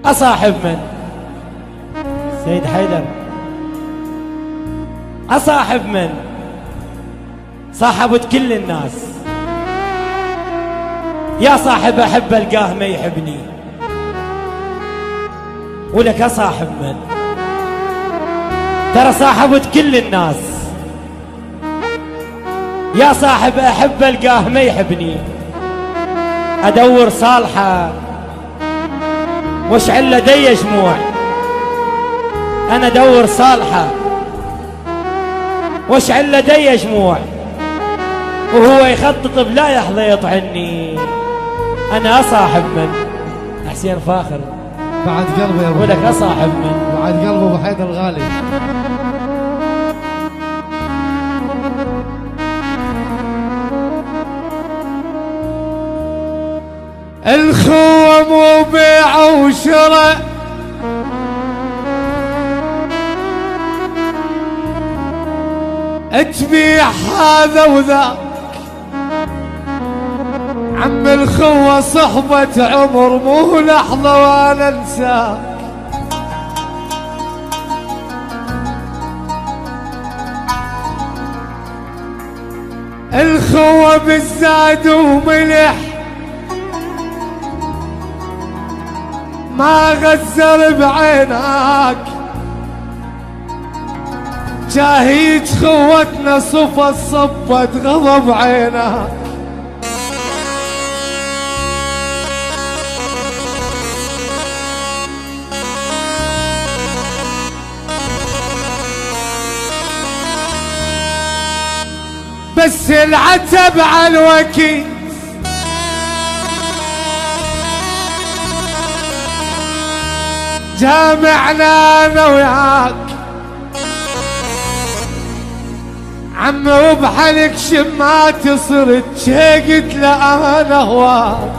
أصاحب من؟ سيد حيدر. أصاحب من؟ صاحبت كل الناس. يا صاحب أحب ألقاه ما يحبني. ولك أصاحب من؟ ترى صاحبت كل الناس. يا صاحب أحب ألقاه ما يحبني. أدور صالحة واشعل لدي شموع. أنا أدور صالحة واشعل لدي شموع، وهو يخطط بلا يحظى يطعني. أنا أصاحب من؟ حسين فاخر. بعد قلبه يا ابو ولك أصاحب من؟ بعد قلبه ابو حيدر الغالي. الخوة مو بيع وشراء، تبيع هذا وذاك. عم الخوة صحبة عمر مو لحظة وانا انساك. الخوة بالزاد وملح ما غزر بعينك. شاهيج خوتنا صفت صبت غضب عينك. بس العتب على الوكيل جامعنا انا وياك. عم وبحلك شمات صرت شيقت لا انا هواك.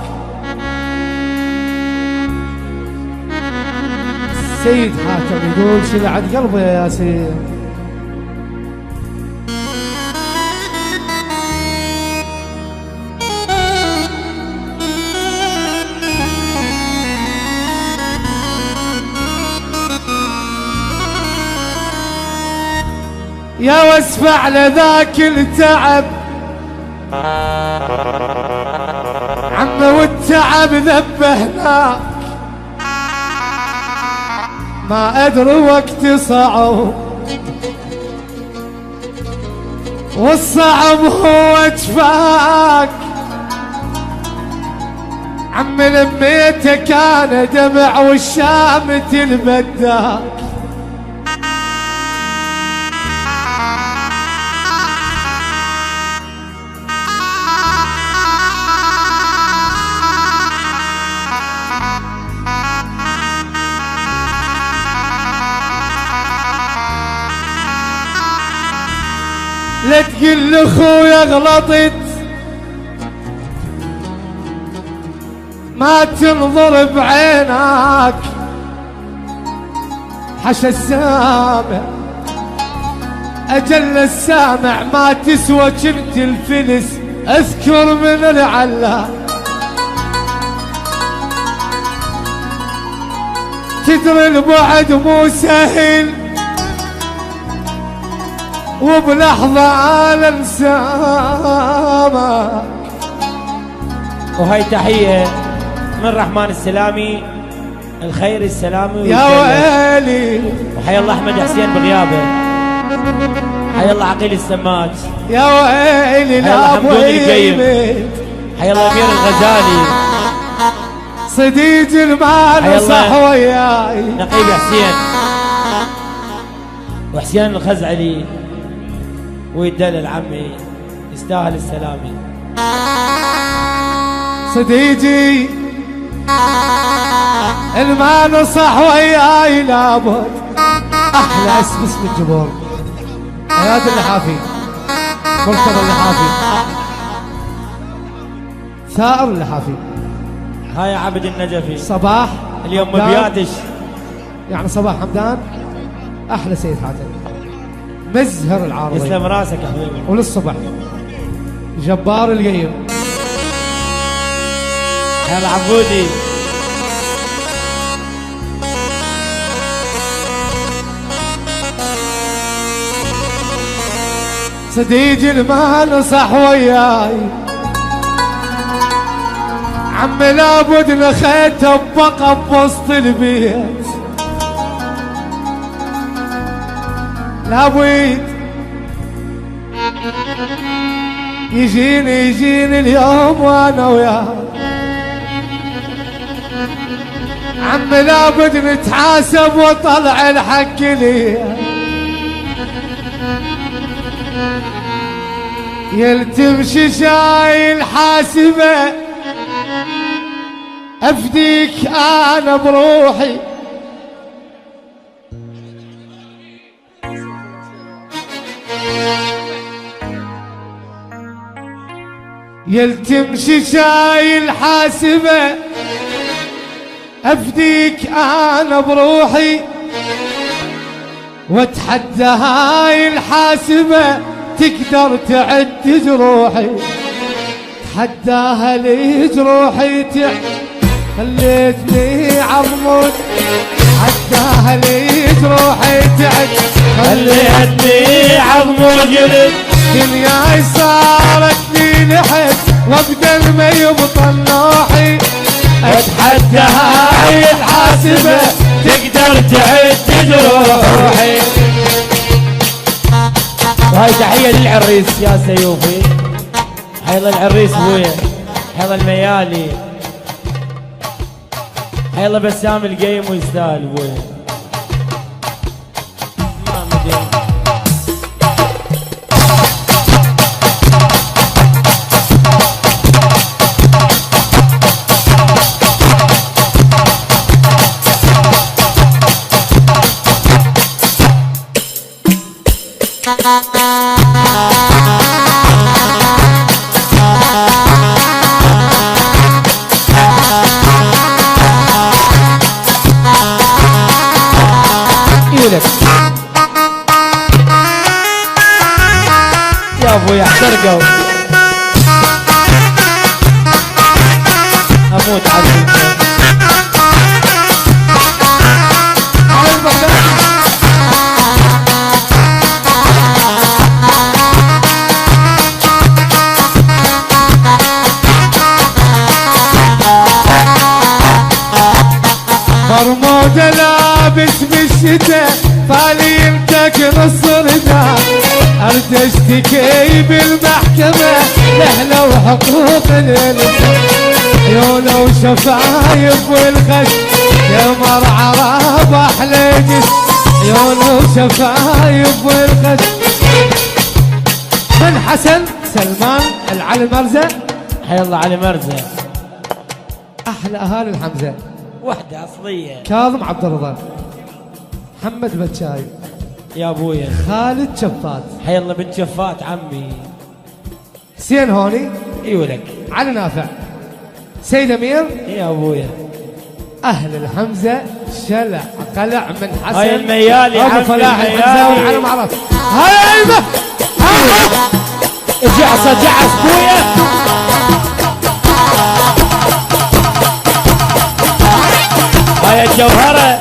سيد حاتم يقول شلعت قلبه يا ياسين. يا واسفع لذاك التعب عم والتعب ذبهنا. ما ادري وقت صعب والصعب هو جفاك. عم لميته كان دمع والشامت البداك. لا تقل لاخويا غلطت ما تنظر بعينك. حشا السامع اجل السامع ما تسوى كنت الفلس. اذكر من العلاق تدري البعد مو سهل وبلحظة أنا انسامك. وهي تحية من رحمن السلامي الخير السلامي يا ويلي. وحيا الله أحمد حسين بغيابه. حيا الله عقيل السماج. يا ويلي لا أبو القيم. حيا الله أمير الغزالي. صديق المال صح وياي نقيب حسين وحسين الخزعلي ويدلل عمي يستاهل السلامي. صديقي المال صح وياي لابد. احلى اسم الجمهور اياد اللحافي مرتضى اللحافي ثائر اللحافي. هاي عبد النجفي. صباح اليوم مبياتش يعني صباح حمدان. احلى سيد حاتم مزهر العارضي. يسلم راسك يا حبيبي. وللصبح جبار القيم. هلا عبودي صديق المال صح وياي عمي لابد نخيته ببقى بوسط البيت لابد يجيني اليوم وانا وياه عمي لابد نتحاسب وطلع الحق لي يلتمشي شايل حاسبه افديك انا بروحي يلتمشي شايل حاسبه افديك انا بروحي واتحدى هاي الحاسبه تقدر تعد جروحي تحداها لي جروحي خليتني عضمود حداها لي جروحي تعد خليتني عضمود جلد دنياي صارت لي لحد وابدا ما يبطل نوحي اتحدى هاي الحاسبة تقدر تعد جروحي. وهاي تحية للعريس يا سيوفي، حيض العريس بويا، حيض الميالي، حيض بسام القيم ويستاهل بويا. يا ابويا احترقوا اموت عزيز برموده لابس بالشتاء فالي يمتك نص رداء ارد اشتكي بالمحكمة لهلا وحقوق الانسان عيونه وشفايف والخش يا مرعى راب احلى جس عيونه وشفايف والخش من حسن سلمان العلي مرزة حي الله علي مرزة احلى اهالي الحمزة وحدة اصلية كاظم عبد الرضا محمد بتشاي يا ابويا خالد شفات حي الله بنت شفات عمي حسين هوني ايولك علي نافع سيد امير يا ابويا اهل الحمزه شلع قلع من حسن هاي الميالي ابو عمي فلاح الحمزاوي على معرف هاي ايمه جعص جعص بويا هاي الجوهره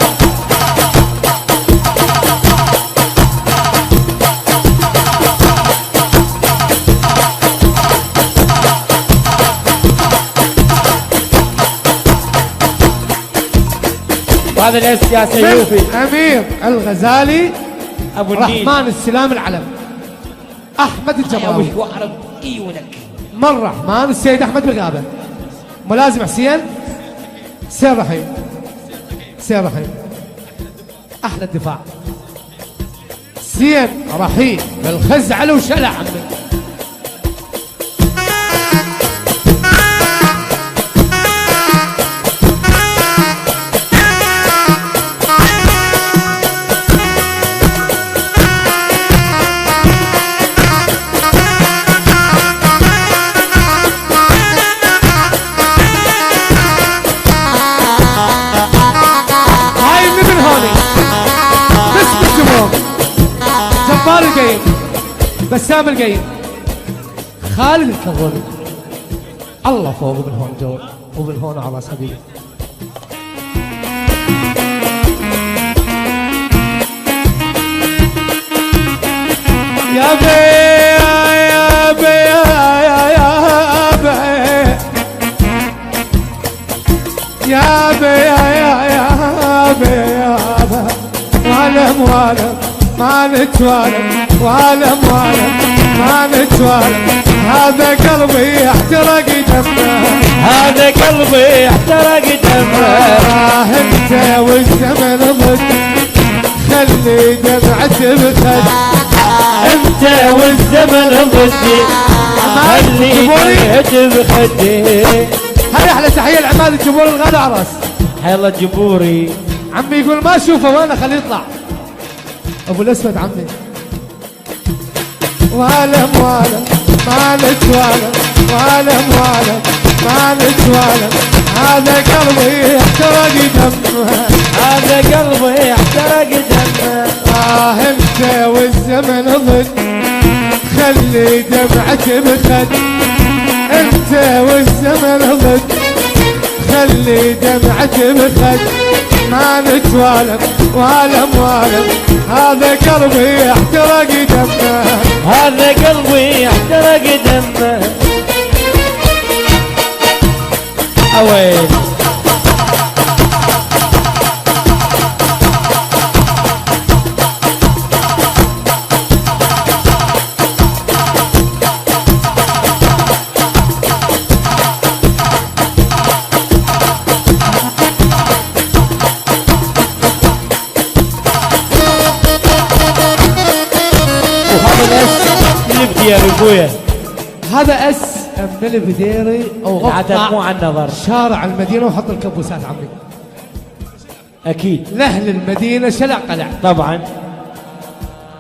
هذا الاس يا سيوفي امير الغزالي ابو النيل رحمن السلام العلم احمد الجمراوي واعرب ايونك من رحمن السيد احمد بالغابه ملازم حسين حسين رحيم حسين رحيم احلى الدفاع حسين رحيم بالخزعل وشلع عمي جبار القيم بسام القيم خالد الكظوني الله فوق بالهون جو وبالهون على راس حبيبي يا بيه يابا والم والم ما نتوالم والم والم ما نتوالم هذا قلبي احترق دمه هذا قلبي احترق دمه انت والزمن ضد خلي دمعتي بخد انت والزمن ضدي خلي دمعتي بخدي. هاي احلى تحيه لعماد الجمهور الغالي عرس. حي الله الجمهوري. عمي يقول ما اشوفه وانا خليه يطلع ابو الاسود عمي. والم والم ما نتوالم والم والم ما نتوالم هذا قلبي احترق دمه هذا قلبي احترق دمه انت والزمن ضد خلي دمعتي بخد انت والزمن ضد خلي دمعتي بخد ما نتوالم والم والم هذا قلبي احترق دمه هذا قلبي احترق دمه. اويل يا ابويا. هذا اس من البديري او العدد مو عن نظر شارع المدينه وحط الكبوسات عمي. اكيد لاهل المدينه شلع قلع طبعا.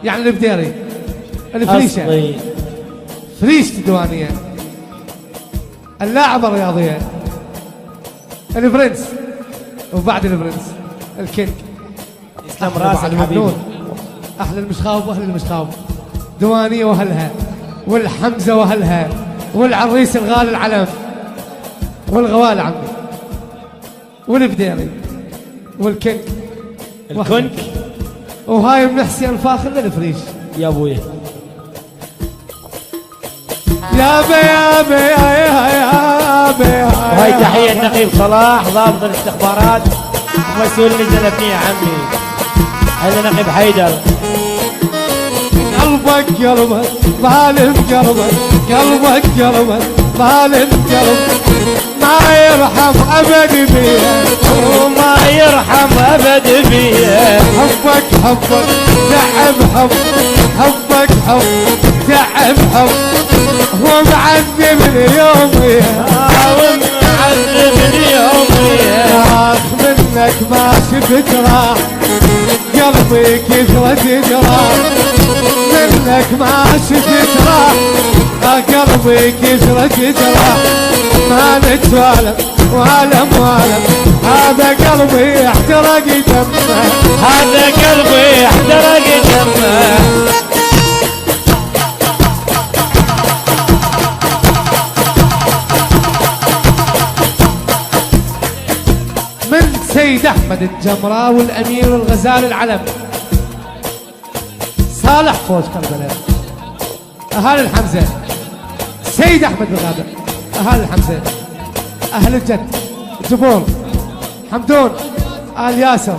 يعني البديري الفريشه أصلي. فريش الديوانيه اللاعب الرياضيه البرنس وبعد البرنس الكينج يسلم راسك حبيبي. اهل المشخاوب واهل المشخاوب ديوانيه واهلها والحمزه واهلها والعريس الغالي العلم والغوال عمي والبديري والكنك الكنك وهاي من حسين الفاخر للفريش يا ابويا. يابا وهي تحيه النقيب صلاح ضابط الاستخبارات ومسؤول الميزانيه يا عمي. هذا نقيب حيدر. قلبك قلبك ظالم قلبك قلبك قلبك ظالم قلبك ما يرحم ابد بيه وما يرحم ابد بيه. حبك حبك تعب حب حبك حب تعب حب هو معذبني يومي ومعذبني يومي اخ منك ما شفت راح قلبي كثرة جراح منك ما شفت راح قلبي كثرة جراح ما نتوالم والم والم هذا قلبي احترق دمه هذا قلبي احترق دمه. من سيد احمد الجمراء والامير الغزالي العلم صالح فوج كربلاء اهالي الحمزه سيد احمد الغابر اهالي الحمزه اهل الجد جبور حمدون آل ياسر